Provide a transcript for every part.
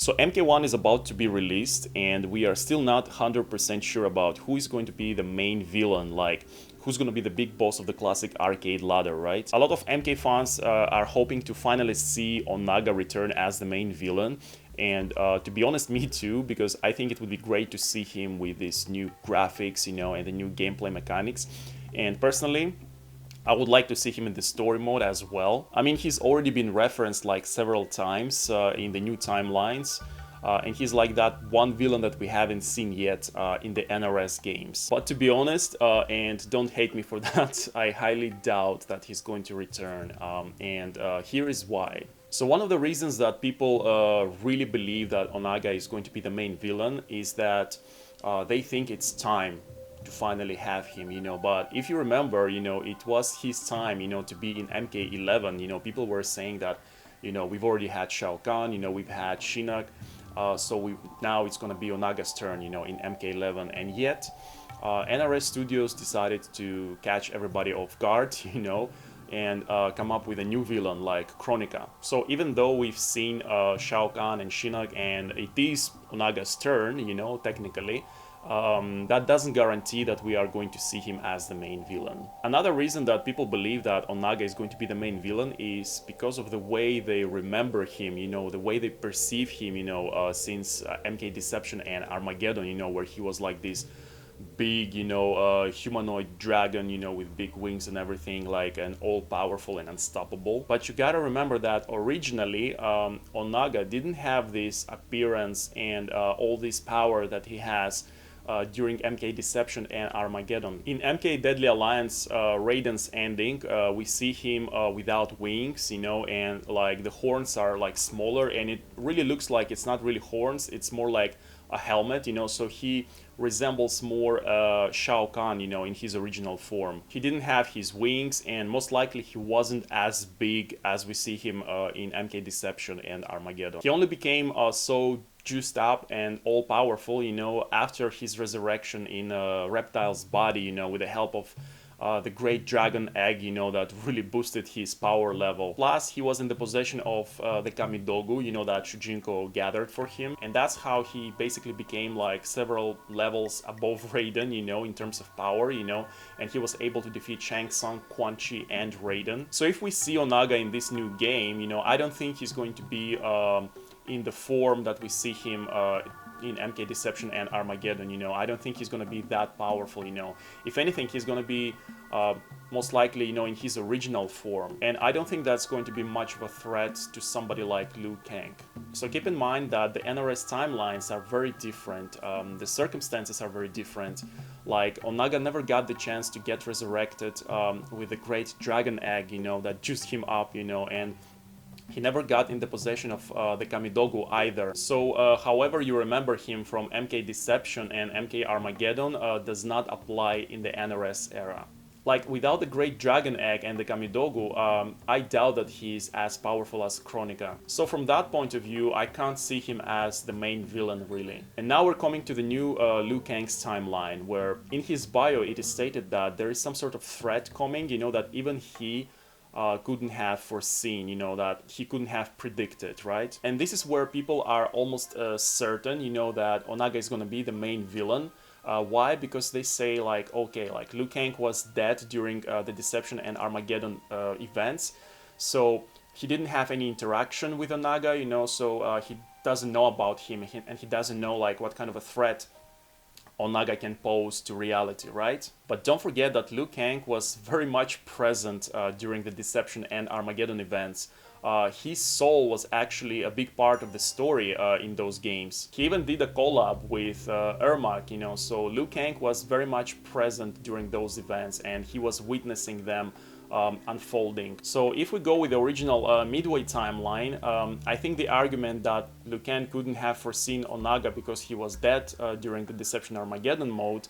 So MK1 is about to be released, and we are still not 100% sure about who is going to be the main villain, like who's going to be the big boss of the classic arcade ladder, right? A lot of MK fans are hoping to finally see Onaga return as the main villain, and to be honest, me too, because I think it would be great to see him with these new graphics, and the new gameplay mechanics. And personally, I would like to see him in the story mode as well. I mean, he's already been referenced like several times in the new timelines. And he's like that one villain that we haven't seen yet in the NRS games. But to be honest, and don't hate me for that, I highly doubt that he's going to return. And here is why. So one of the reasons that people really believe that Onaga is going to be the main villain is that they think it's time to finally have him, but if you remember, it was his time, to be in MK11. People were saying that, we've already had Shao Kahn, we've had Shinnok, so now it's gonna be Onaga's turn, in MK11, and yet NRS Studios decided to catch everybody off guard, and come up with a new villain like Kronika. So even though we've seen Shao Kahn and Shinnok, and it is Onaga's turn, technically, that doesn't guarantee that we are going to see him as the main villain. Another reason that people believe that Onaga is going to be the main villain is because of the way they remember him, the way they perceive him, since MK Deception and Armageddon, where he was like this big, humanoid dragon, with big wings and everything, like an all-powerful and unstoppable. But you gotta remember that originally Onaga didn't have this appearance and all this power that he has during MK Deception and Armageddon. In MK Deadly Alliance, Raiden's ending, we see him without wings, and like the horns are like smaller, and it really looks like it's not really horns, it's more like a helmet, so he resembles more Shao Kahn, in his original form. He didn't have his wings, and most likely he wasn't as big as we see him in MK Deception and Armageddon. He only became so juiced up and all-powerful, after his resurrection in Reptile's body, with the help of the great dragon egg, that really boosted his power level. Plus, he was in the possession of the Kamidogu, that Shujinko gathered for him. And that's how he basically became like several levels above Raiden, in terms of power, and he was able to defeat Shang Tsung, Quan Chi, and Raiden. So if we see Onaga in this new game, I don't think he's going to be in the form that we see him in MK Deception and Armageddon, I don't think he's gonna be that powerful, If anything, he's gonna be most likely, in his original form. And I don't think that's going to be much of a threat to somebody like Liu Kang. So keep in mind that the NRS timelines are very different. The circumstances are very different. Like, Onaga never got the chance to get resurrected with the great dragon egg, that juiced him up, and he never got in the possession of the Kamidogu either. So, however you remember him from MK Deception and MK Armageddon does not apply in the NRS era. Like, without the Great Dragon Egg and the Kamidogu, I doubt that he's as powerful as Kronika. So from that point of view, I can't see him as the main villain, really. And now we're coming to the new Liu Kang's timeline, where in his bio it is stated that there is some sort of threat coming, that even he couldn't have foreseen, that he couldn't have predicted, right? And this is where people are almost certain, that Onaga is gonna be the main villain. Why? Because they say like, okay, like Liu Kang was dead during the Deception and Armageddon events, so he didn't have any interaction with Onaga, so he doesn't know about him, and he doesn't know like what kind of a threat Onaga can pose to reality, right? But don't forget that Liu Kang was very much present during the Deception and Armageddon events. His soul was actually a big part of the story in those games. He even did a collab with Ermac, so Liu Kang was very much present during those events, and he was witnessing them unfolding. So if we go with the original Midway timeline, I think the argument that Liu Kang couldn't have foreseen Onaga because he was dead during the Deception Armageddon mode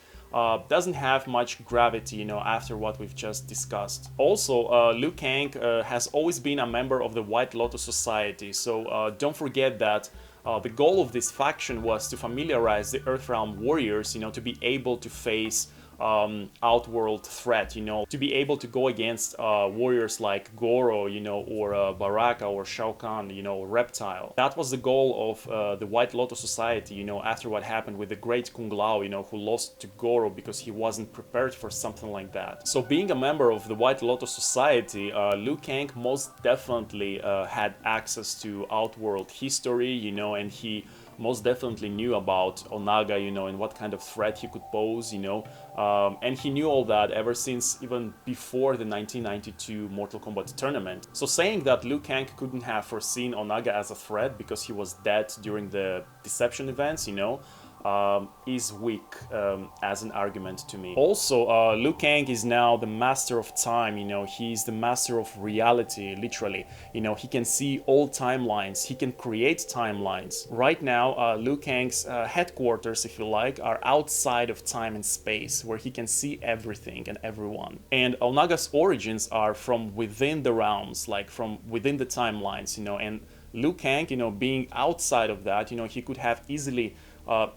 doesn't have much gravity, after what we've just discussed. Also, Liu Kang has always been a member of the White Lotus Society, so don't forget that the goal of this faction was to familiarize the Earthrealm warriors, to be able to face outworld threat, you know, to be able to go against warriors like Goro, you know, or Baraka or Shao Kahn, you know, Reptile. That was the goal of the White Lotus Society, you know, after what happened with the great Kung Lao, you know, who lost to Goro because he wasn't prepared for something like that. So being a member of the White Lotus Society, Liu Kang most definitely had access to outworld history, you know, and he most definitely knew about Onaga, you know, and what kind of threat he could pose, you know, and he knew all that ever since even before the 1992 Mortal Kombat tournament. So saying that Liu Kang couldn't have foreseen Onaga as a threat because he was dead during the deception events, you know, is weak as an argument to me. Also, Liu Kang is now the master of time, you know, he's the master of reality, literally. You know, he can see all timelines, he can create timelines. Right now, Liu Kang's headquarters, if you like, are outside of time and space, where he can see everything and everyone. And Onaga's origins are from within the realms, like from within the timelines, you know, and Liu Kang, you know, being outside of that, you know, he could have easily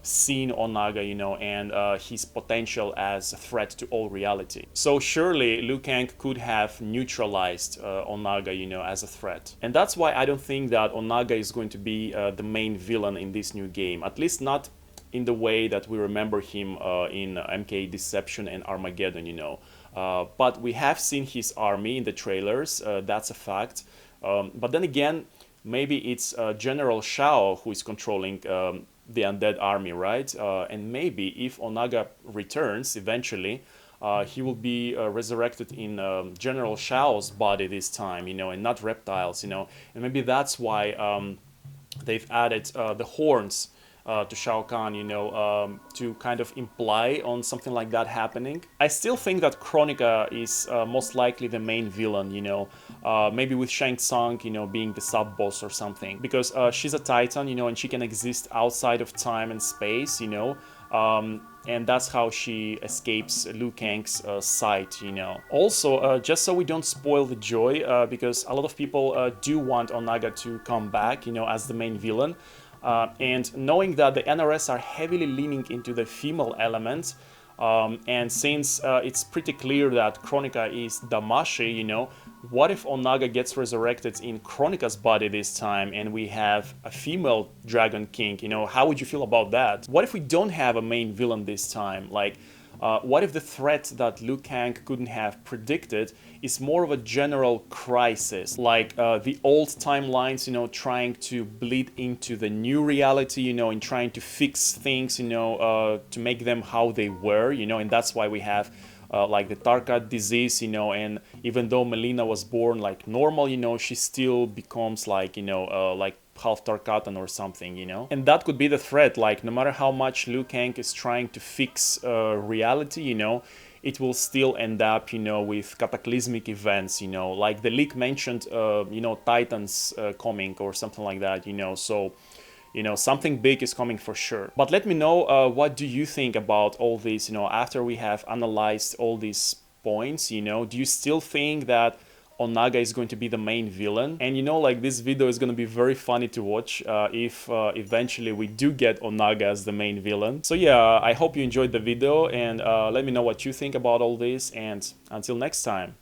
seen Onaga, you know, and his potential as a threat to all reality. So surely Liu Kang could have neutralized Onaga, you know, as a threat. And that's why I don't think that Onaga is going to be the main villain in this new game, at least not in the way that we remember him in MK Deception and Armageddon, you know. But we have seen his army in the trailers, that's a fact. But then again, maybe it's General Shao who is controlling the undead army, right? And maybe if Onaga returns eventually, he will be resurrected in General Shao's body this time, you know, and not Reptiles, you know. And maybe that's why they've added the horns to Shao Kahn, you know, to kind of imply on something like that happening. I still think that Kronika is most likely the main villain, you know, maybe with Shang Tsung, you know, being the sub-boss or something, because she's a Titan, you know, and she can exist outside of time and space, you know, and that's how she escapes Liu Kang's sight, you know. Also, just so we don't spoil the joy, because a lot of people do want Onaga to come back, you know, as the main villain. And knowing that the NRS are heavily leaning into the female element, and since it's pretty clear that Kronika is Damashi, you know, what if Onaga gets resurrected in Kronika's body this time and we have a female Dragon King, you know, how would you feel about that? What if we don't have a main villain this time? Like, what if the threat that Liu Kang couldn't have predicted is more of a general crisis, like the old timelines, you know, trying to bleed into the new reality, you know, and trying to fix things, you know, to make them how they were, you know, and that's why we have like the Tarkat disease, you know, and even though Melina was born like normal, you know, she still becomes like, you know, like half Tarkatan or something, you know. And that could be the threat, like no matter how much Liu Kang is trying to fix reality, you know, it will still end up, you know, with cataclysmic events, you know, like the leak mentioned, you know, Titans coming or something like that, you know, so, you know, something big is coming for sure. But let me know, what do you think about all this, you know, after we have analyzed all these points, you know, do you still think that Onaga is going to be the main villain? And you know, like this video is going to be very funny to watch if eventually we do get Onaga as the main villain. So yeah, I hope you enjoyed the video and let me know what you think about all this, and until next time.